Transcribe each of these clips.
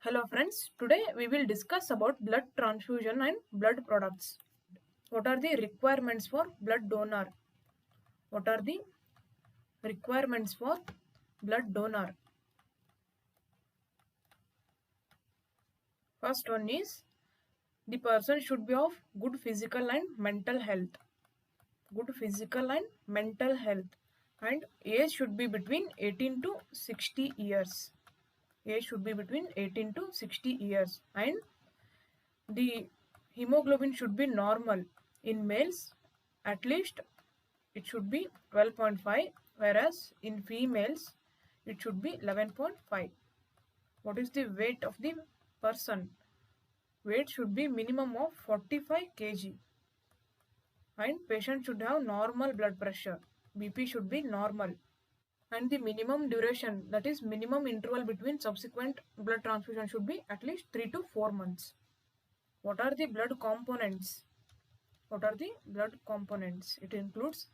Hello friends, today we will discuss about blood transfusion and blood products. What are the requirements for blood donor? What are the requirements for blood donor? First one is the person should be of good physical and mental health. Good physical and mental health, and age should be between 18 to 60 years. Age should be between 18 to 60 years, and the hemoglobin should be normal in males. At least it should be 12.5, whereas in females it should be 11.5. What is the weight of the person? Weight should be minimum of 45 kg, and patient should have normal blood pressure. BP should be normal, and the minimum duration, that is minimum interval between subsequent blood transfusion, should be at least 3 to 4 months. What are the blood components? What are the blood components? It includes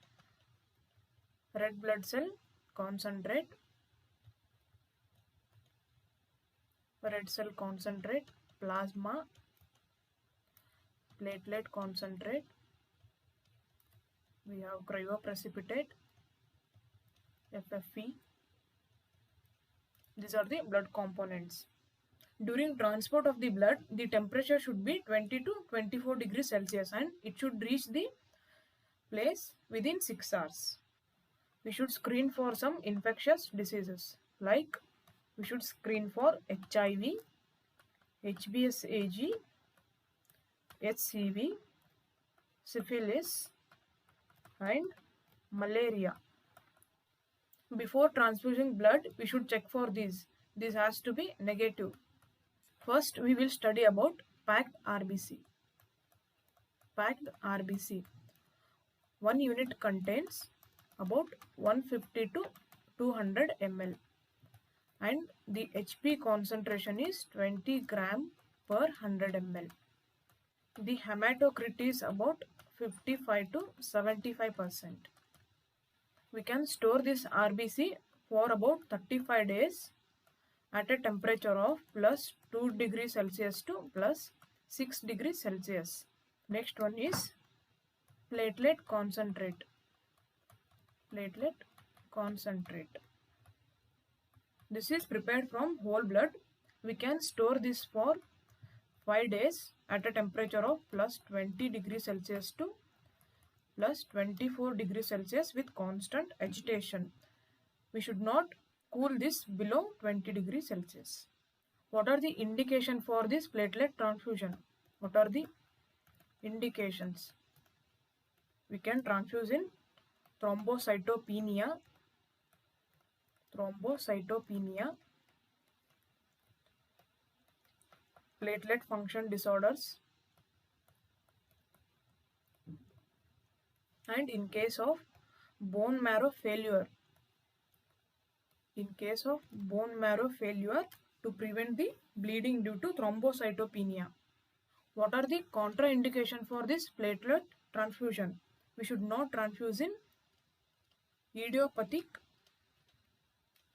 red blood cell concentrate, red cell concentrate, plasma, platelet concentrate, we have cryoprecipitate, FFP. These are the blood components. During transport of the blood, the temperature should be 20 to 24 degrees Celsius, and it should reach the place within 6 hours. We should screen for some infectious diseases, like we should screen for HIV, HBsAg, HCV, syphilis, and malaria. Before transfusing blood, we should check for these. This has to be negative. First, we will study about packed RBC. Packed RBC. 1 unit contains about 150 to 200 ml, and the HP concentration is 20 gram per 100 ml. The hematocrit is about 55 to 75%. We can store this RBC for about 35 days at a temperature of plus 2 degrees Celsius to plus 6 degrees Celsius. Next one is platelet concentrate. Platelet concentrate. This is prepared from whole blood. We can store this for 5 days at a temperature of plus 20 degrees Celsius to plus 24 degrees Celsius with constant agitation. We should not cool this below 20 degrees Celsius. What are the indications for this platelet transfusion? What are the indications? We can transfuse in thrombocytopenia, platelet function disorders, and in case of bone marrow failure. In case of bone marrow failure, to prevent the bleeding due to thrombocytopenia. What are the contraindications for this platelet transfusion? We should not transfuse in idiopathic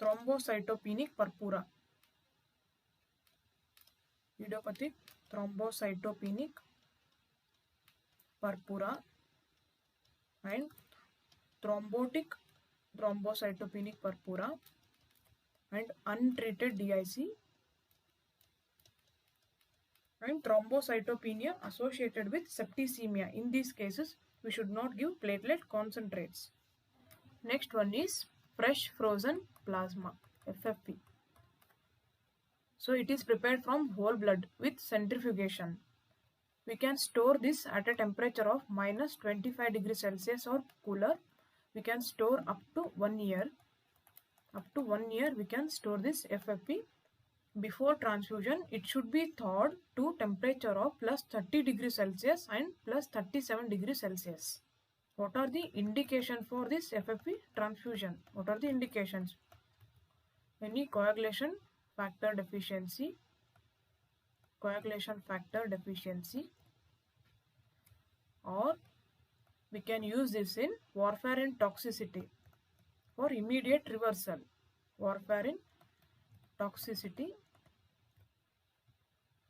thrombocytopenic purpura. Idiopathic thrombocytopenic purpura and thrombotic thrombocytopenic purpura and untreated DIC and thrombocytopenia associated with septicemia. In these cases, we should not give platelet concentrates. Next one is fresh frozen plasma, FFP. So it is prepared from whole blood with centrifugation. We can store this at a temperature of minus 25 degrees Celsius or cooler. We can store up to 1 year. Up to 1 year we can store this FFP. Before transfusion, it should be thawed to temperature of plus 30 degrees Celsius and plus 37 degrees Celsius. What are the indications for this FFP transfusion? What are the indications? Any coagulation factor deficiency, or we can use this in warfarin toxicity for immediate reversal. Warfarin toxicity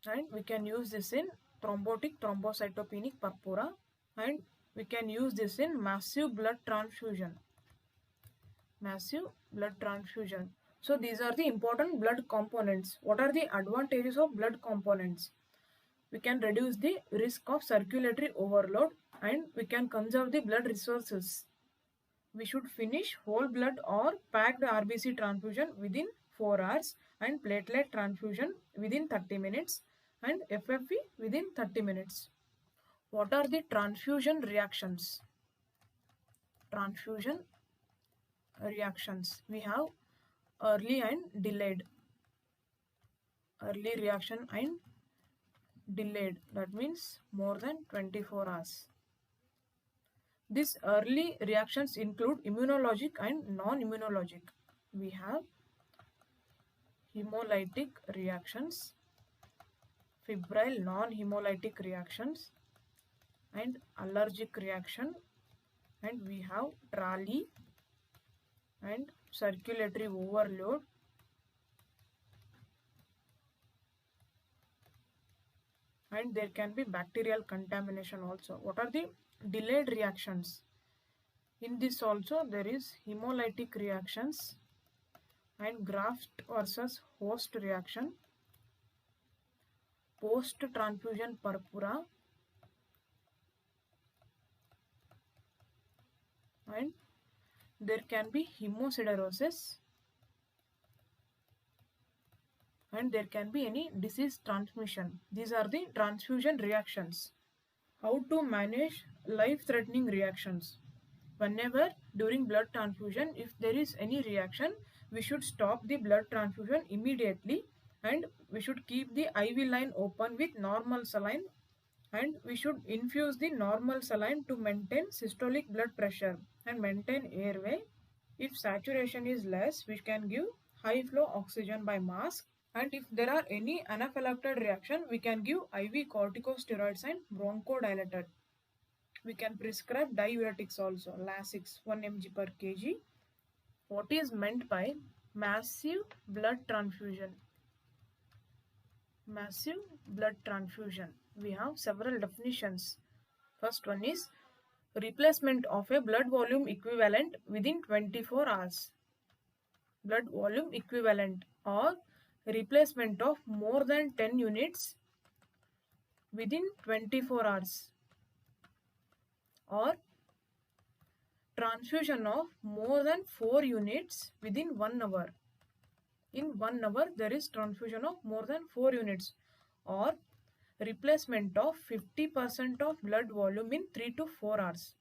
and we can use this in thrombotic thrombocytopenic purpura, and we can use this in massive blood transfusion. Massive blood transfusion. So these are the important blood components. What are the advantages of blood components? We can reduce the risk of circulatory overload and we can conserve the blood resources. We should finish whole blood or packed RBC transfusion within 4 hours and platelet transfusion within 30 minutes and FFP within 30 minutes. What are the transfusion reactions? Transfusion reactions. We have early and delayed. Early reaction and delayed. That means more than 24 hours. These early reactions include immunologic and non-immunologic. We have hemolytic reactions, febrile non-hemolytic reactions, and allergic reaction, and we have TRALI and circulatory overload, and there can be bacterial contamination also. What are the delayed reactions? In this also there is hemolytic reactions and graft versus host reaction, post transfusion purpura, and there can be hemosiderosis, and there can be any disease transmission. These are the transfusion reactions. How to manage life-threatening reactions? Whenever during blood transfusion, if there is any reaction, we should stop the blood transfusion immediately and we should keep the IV line open with normal saline, and we should infuse the normal saline to maintain systolic blood pressure and maintain airway. If saturation is less, we can give high flow oxygen by mask, and if there are any anaphylactic reaction, we can give IV corticosteroids and bronchodilator. We can prescribe diuretics also, Lasix 1 mg per kg. What is meant by massive blood transfusion? Massive blood transfusion. We have several definitions. First one is replacement of a blood volume equivalent within 24 hours. Blood volume equivalent, or replacement of more than 10 units within 24 hours, or transfusion of more than 4 units within 1 hour. In 1 hour, there is transfusion of more than 4 units, or replacement of 50% of blood volume in 3 to 4 hours.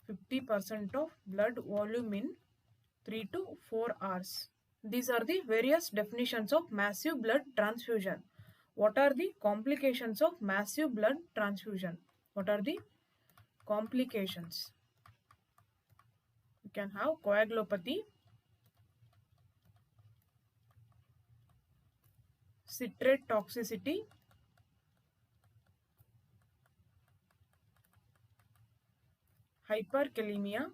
50% of blood volume in 3 to 4 hours. These are the various definitions of massive blood transfusion. What are the complications of massive blood transfusion? What are the complications? We can have coagulopathy, citrate toxicity, hyperkalemia,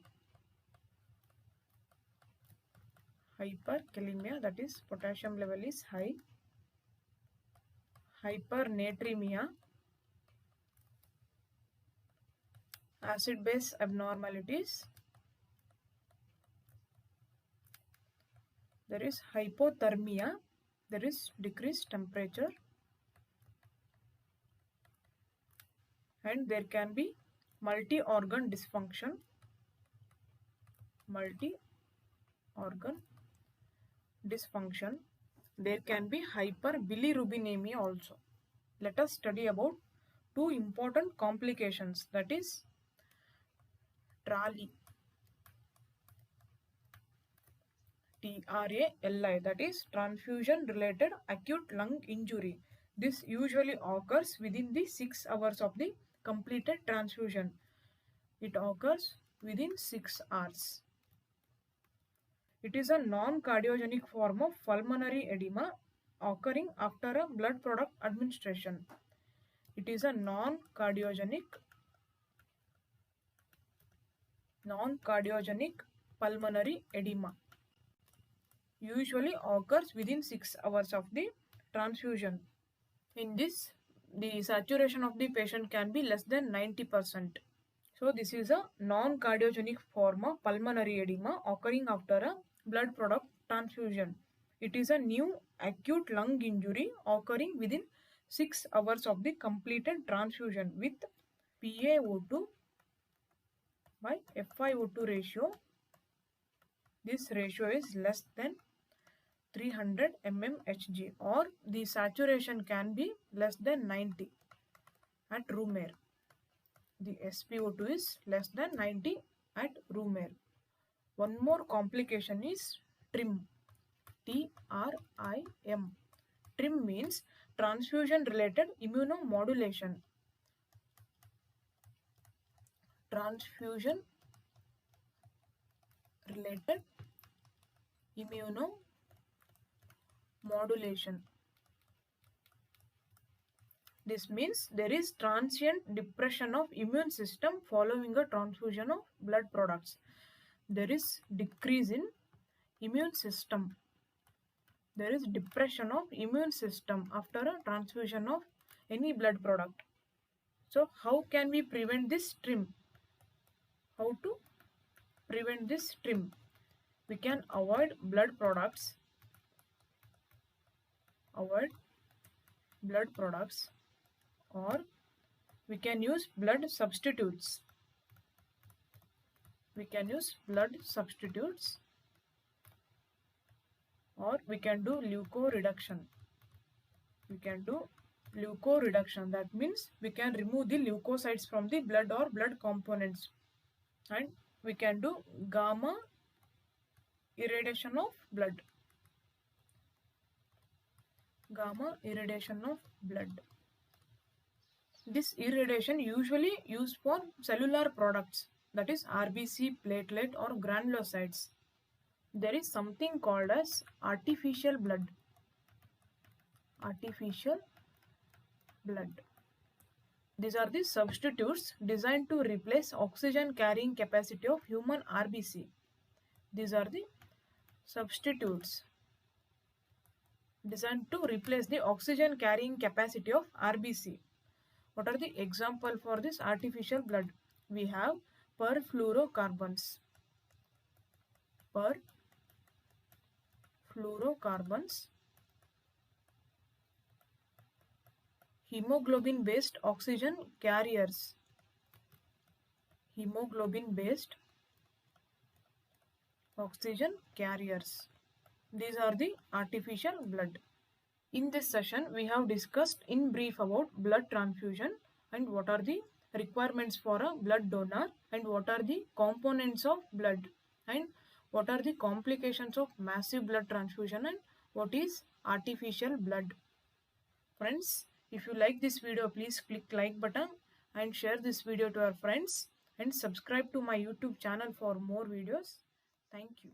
that is potassium level is high, hypernatremia, acid base abnormalities, there is hypothermia, there is decreased temperature, and there can be multi-organ dysfunction, there can be hyperbilirubinemia also. Let us study about two important complications, that is TRALI, TRALI, that is transfusion related acute lung injury. This usually occurs within the 6 hours of the completed transfusion. It occurs within 6 hours. It is a non-cardiogenic form of pulmonary edema occurring after a blood product administration. It is a non-cardiogenic pulmonary edema. Usually occurs within 6 hours of the transfusion. In this, the saturation of the patient can be less than 90%. So this is a non-cardiogenic form of pulmonary edema occurring after a blood product transfusion. It is a new acute lung injury occurring within 6 hours of the completed transfusion with PaO2 by FiO2 ratio. This ratio is less than 300 mmHg, or the saturation can be less than 90 at room air. The SpO2 is less than 90 at room air. One more complication is TRIM. TRIM. TRIM means transfusion related immunomodulation. Transfusion related immunomodulation. This means there is transient depression of immune system following a transfusion of blood products. There is decrease in immune system. There is depression of immune system after a transfusion of any blood product. So how can we prevent this TRIM? How to prevent this TRIM? We can avoid blood products. Or we can use blood substitutes. Or we can do leukoreduction. That means we can remove the leukocytes from the blood or blood components. And we can do gamma irradiation of blood. This irradiation usually used for cellular products, that is RBC, platelet or granulocytes. There is something called as artificial blood. These are the substitutes designed to replace oxygen carrying capacity of human RBC. These are the substitutes designed to replace the oxygen carrying capacity of RBC. What are the examples for this artificial blood? We have perfluorocarbons, hemoglobin based oxygen carriers, These are the artificial blood. In this session, we have discussed in brief about blood transfusion and what are the requirements for a blood donor and what are the components of blood and what are the complications of massive blood transfusion and what is artificial blood. Friends, if you like this video, please click like button and share this video to your friends and subscribe to my YouTube channel for more videos. Thank you.